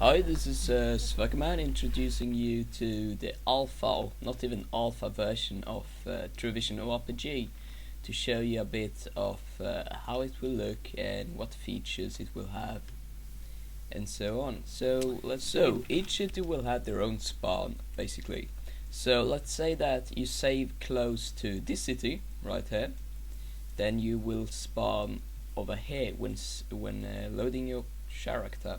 Hi, this is Svagaman introducing you to the alpha, not even alpha version of Truevision ORPG to show you a bit of how it will look and what features it will have and so on. So each city will have their own spawn basically. So let's say that you save close to this city right here, then you will spawn over here when loading your character.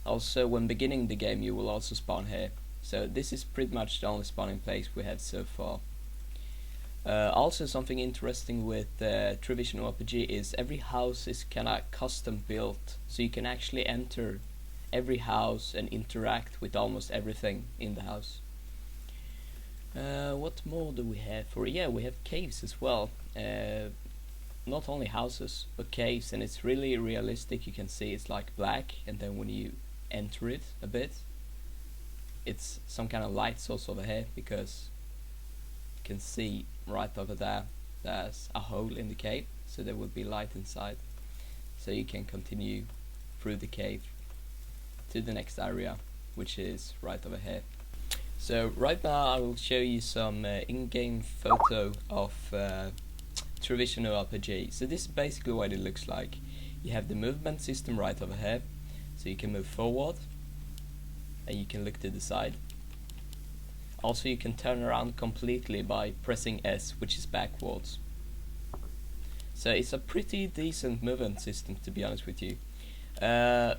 Also, when beginning the game, you will also spawn here. So this is pretty much the only spawning place we have so far. Also, something interesting with Truevision ORPG is every house is kinda custom built, so you can actually enter every house and interact with almost everything in the house. What more do we have? We have caves as well. Not only houses, but caves, and it's really realistic. You can see it's like black, and then when you enter it a bit, it's some kind of light source over here, because you can see right over there there's a hole in the cave, so there will be light inside, so you can continue through the cave to the next area, which is right over here. So right now I will show you some in-game photo of Truevision ORPG. So this is basically what it looks like. You have the movement system right over here, so you can move forward and you can look to the side. Also, you can turn around completely by pressing S, which is backwards. So it's a pretty decent movement system, to be honest with you.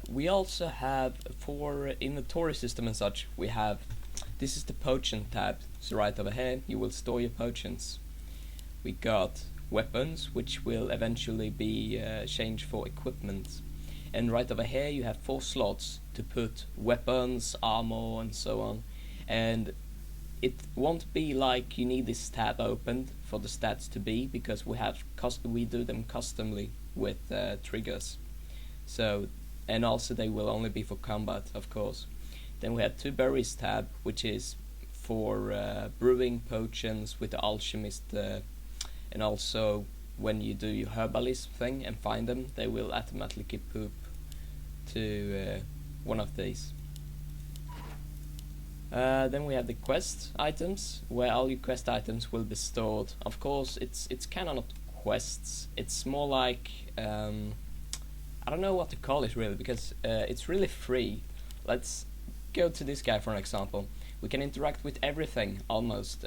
We also have, for inventory system and such, we have, this is the potion tab. So right over here you will store your potions. We got weapons, which will eventually be changed for equipment, and right over here you have 4 slots to put weapons, armor and so on, and it won't be like you need this tab opened for the stats to be, because we do them customly with triggers. So, and also they will only be for combat, of course. Then we have 2 berries tab, which is for brewing potions with the alchemist, and also when you do your herbalist thing and find them, they will automatically poop to one of these. Then we have the quest items, where all your quest items will be stored. Of course, it's kind of not quests. It's more like I don't know what to call it really, because it's really free. Let's go to this guy for an example. We can interact with everything almost.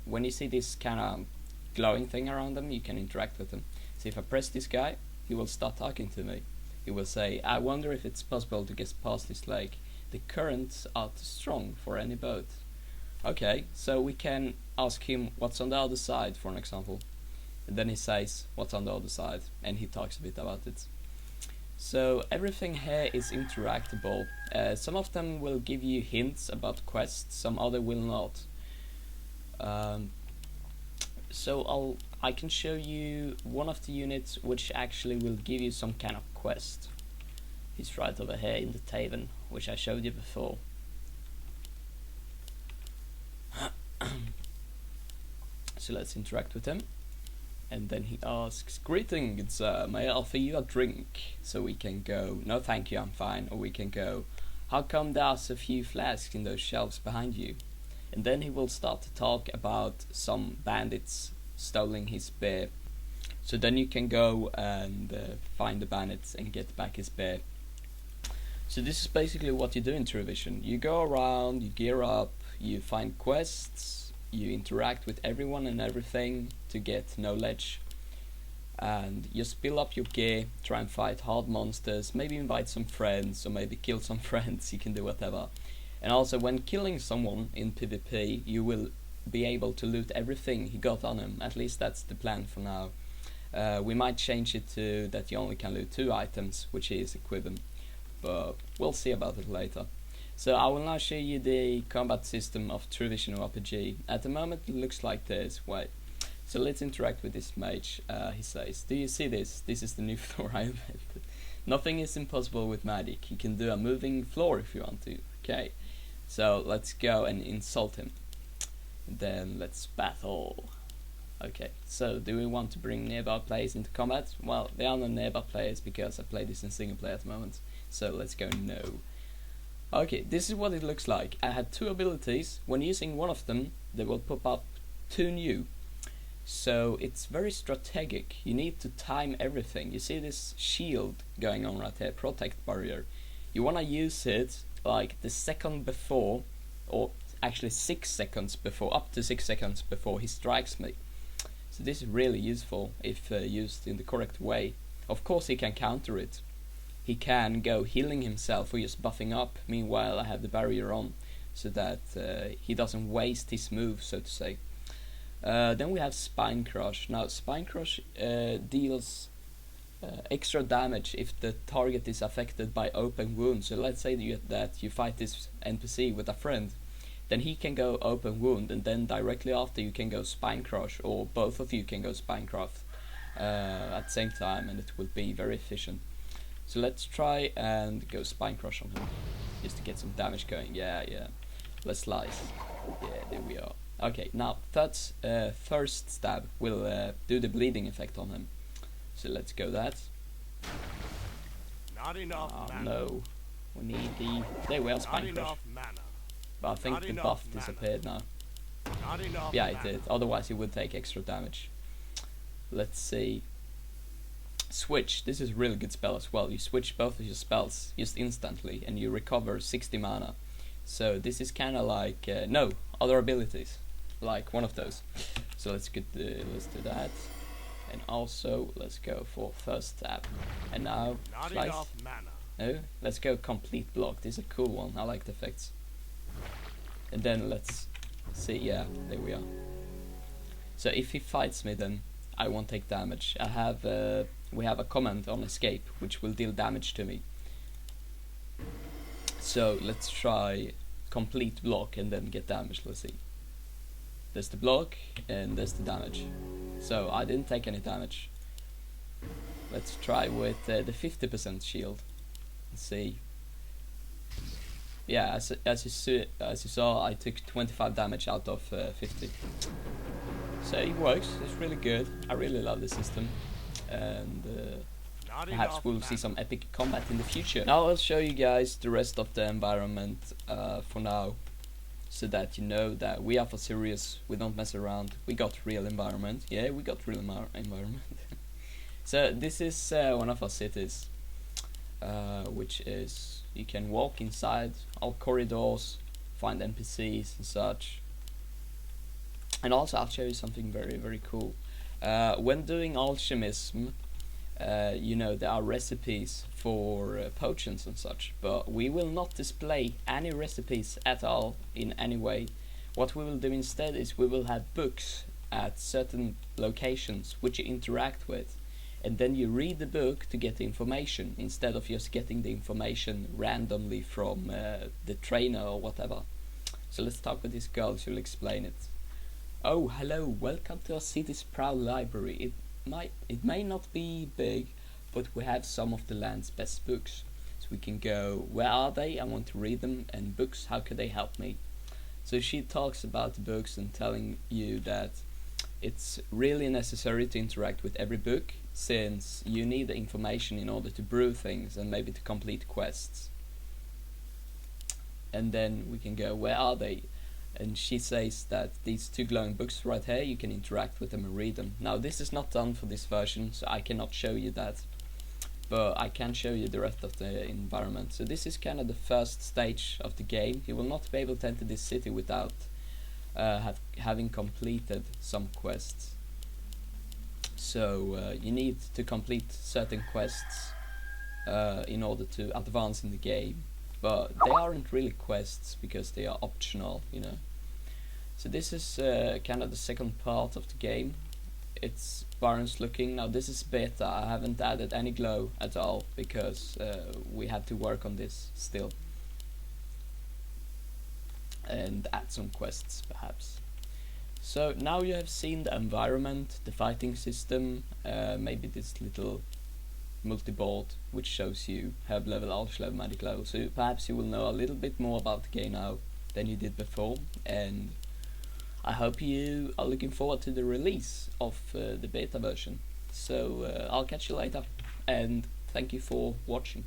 When you see this kind of glowing thing around them, you can interact with them. So if I press this guy, he will start talking to me. He will say, "I wonder if it's possible to get past this lake. The currents are too strong for any boat." Okay, so we can ask him what's on the other side, for an example. And then he says what's on the other side, and he talks a bit about it. So everything here is interactable. Some of them will give you hints about quests, some other will not. So I can show you one of the units which actually will give you some kind of quest. He's right over here in the tavern, which I showed you before. So let's interact with him. And then he asks, "Greetings, may I offer you a drink?" So we can go, "No thank you, I'm fine." Or we can go, "How come there's a few flasks in those shelves behind you?" And then he will start to talk about some bandits stealing his beer. So then you can go and find the bandits and get back his beer. So this is basically what you do in Truevision. You go around, you gear up, you find quests, you interact with everyone and everything to get knowledge, and you spill up your gear, try and fight hard monsters, maybe invite some friends, or maybe kill some friends. You can do whatever. And also, when killing someone in PvP, you will be able to loot everything he got on him. At least that's the plan for now. We might change it to that you only can loot 2 items, which is equivalent, but we'll see about it later. So I will now show you the combat system of Truevision ORPG. At the moment it looks like this. Wait. So let's interact with this mage. He says, "Do you see this? This is the new floor I invented. Nothing is impossible with magic. You can do a moving floor if you want to." Okay. So let's go and insult him. Then let's battle. Okay, so do we want to bring nearby players into combat? Well, there are no nearby players because I play this in single player at the moment. So let's go no. Okay, this is what it looks like. I had two abilities. When using one of them, they will pop up two new. So it's very strategic. You need to time everything. You see this shield going on right here, protect barrier. You want to use it like the second before, or actually 6 seconds before, up to 6 seconds before he strikes me. So this is really useful if used in the correct way. Of course he can counter it. He can go healing himself or just buffing up. Meanwhile I have the barrier on, so that he doesn't waste his move, so to say. Then we have Spine Crush. Now Spine Crush deals extra damage if the target is affected by open wound. So let's say that you fight this NPC with a friend, then he can go open wound, and then directly after you can go Spine Crush, or both of you can go Spine Crush at the same time, and it will be very efficient. So let's try and go Spine Crush on him, just to get some damage going. Yeah. Let's slice. Yeah, there we are. Okay, now Thirst Stab will do the bleeding effect on him. So let's go that. Not enough mana. No. We need the... There we are, Spine Crush. But I think the buff disappeared now. Yeah, it did. Otherwise it would take extra damage. Let's see. Switch. This is a really good spell as well. You switch both of your spells just instantly and you recover 60 mana. So this is kind of like... no, other abilities. Like one of those. So let's do that. And also let's go for First Stab. And now slice. No, let's go Complete Block. This is a cool one. I like the effects. And then let's see. Yeah, there we are. So if he fights me, then I won't take damage. We have a command on escape which will deal damage to me. So let's try Complete Block and then get damage. Let's see. There's the block and there's the damage. So I didn't take any damage. Let's try with the 50% shield. Let's see. Yeah, as you saw, I took 25 damage out of 50. So it works. It's really good. I really love the system, and perhaps we'll see some epic combat in the future. Now I'll show you guys the rest of the environment for now, so that you know that we are for serious. We don't mess around. We got real environment. Yeah, we got real environment. So this is one of our cities, which is, you can walk inside all corridors, find NPCs and such. And also I'll show you something very, very cool. When doing alchemism, you know, there are recipes for potions and such, but we will not display any recipes at all in any way. What we will do instead is we will have books at certain locations which you interact with, and then you read the book to get the information, instead of just getting the information randomly from the trainer or whatever. So let's talk with this girl, she'll explain it. Oh, hello, welcome to our city's proud library. It may not be big, but we have some of the land's best books. So we can go, where are they? I want to read them. And books, how could they help me? So she talks about the books and telling you that it's really necessary to interact with every book, since you need the information in order to brew things and maybe to complete quests. And then we can go, where are they? And she says that these two glowing books right here, you can interact with them and read them. Now this is not done for this version, so I cannot show you that, but I can show you the rest of the environment. So this is kind of the first stage of the game. You will not be able to enter this city without having completed some quests. So you need to complete certain quests in order to advance in the game. But they aren't really quests because they are optional, you know. So this is kind of the second part of the game. It's balanced looking. Now this is beta. I haven't added any glow at all because we have to work on this still. And add some quests perhaps. So now you have seen the environment, the fighting system, maybe this little multi-board which shows you herb level, arch level, magic level, so perhaps you will know a little bit more about the game now than you did before, and I hope you are looking forward to the release of the beta version. So I'll catch you later, and thank you for watching.